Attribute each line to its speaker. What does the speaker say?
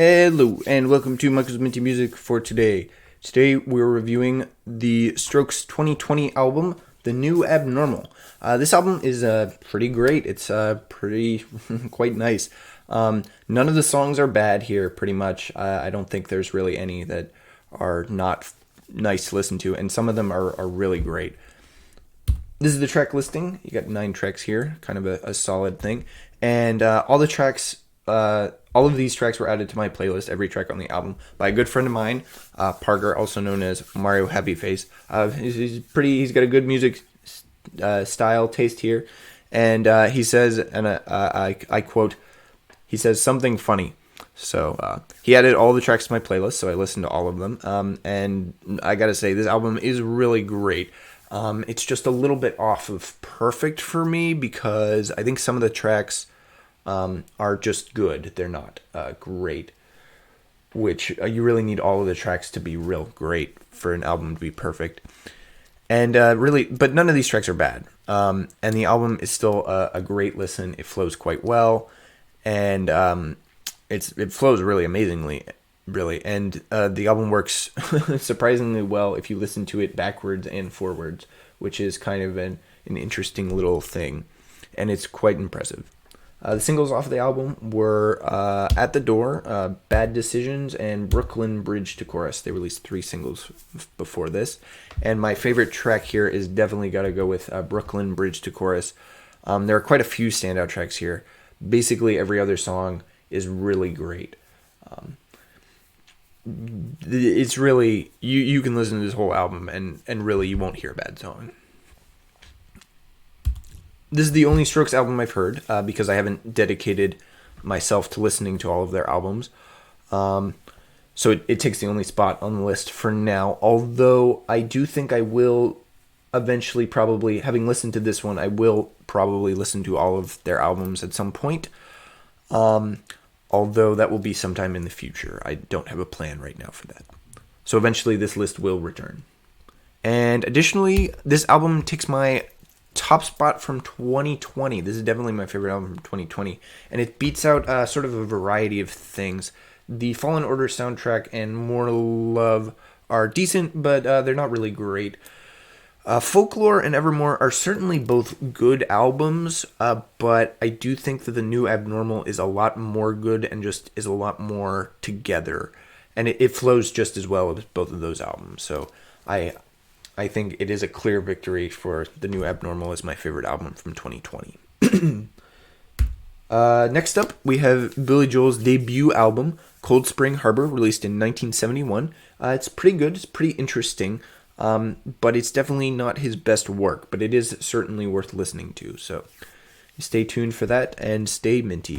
Speaker 1: Hello, and welcome to Michael's Minty Music for today. Today we're reviewing the Strokes 2020 album, The New Abnormal. This album is pretty great. It's pretty quite nice. None of the songs are bad here, pretty much. I don't think there's really any that are not nice to listen to, and some of them are really great. This is the track listing. You got 9 tracks here, kind of a solid thing. And all of these tracks were added to my playlist, every track on the album, by a good friend of mine, Parker, also known as Mario Happyface. He's got a good music style taste here. And he says, and I quote, he says something funny. So he added all the tracks to my playlist, so I listened to all of them. And I gotta say, this album is really great. It's just a little bit off of perfect for me because I think some of the tracks are just good. They're not great, which you really need all of the tracks to be real great for an album to be perfect. And but none of these tracks are bad. And the album is still a great listen. It flows quite well, and it flows really amazingly, really. And the album works surprisingly well if you listen to it backwards and forwards, which is kind of an interesting little thing, and it's quite impressive. The singles off of the album were At the Door, Bad Decisions, and Brooklyn Bridge to Chorus. They released 3 singles before this. And my favorite track here is definitely got to go with Brooklyn Bridge to Chorus. There are quite a few standout tracks here. Basically, every other song is really great. It's really, you can listen to this whole album and really you won't hear a bad song. This is the only Strokes album I've heard because I haven't dedicated myself to listening to all of their albums. So it takes the only spot on the list for now. Although I do think I will eventually probably, having listened to this one, I will probably listen to all of their albums at some point. Although that will be sometime in the future. I don't have a plan right now for that. So eventually this list will return. And additionally, this album takes my top spot from 2020. This is definitely my favorite album from 2020, and it beats out sort of a variety of things. The Fallen Order soundtrack and More Love are decent, but they're not really great. Folklore and Evermore are certainly both good albums, but I do think that The New Abnormal is a lot more good and just is a lot more together, and it flows just as well as both of those albums. So I think it is a clear victory for The New Abnormal as my favorite album from 2020. Next up, we have Billy Joel's debut album, Cold Spring Harbor, released in 1971. It's pretty good. It's pretty interesting, but it's definitely not his best work, but it is certainly worth listening to. So stay tuned for that and stay minty.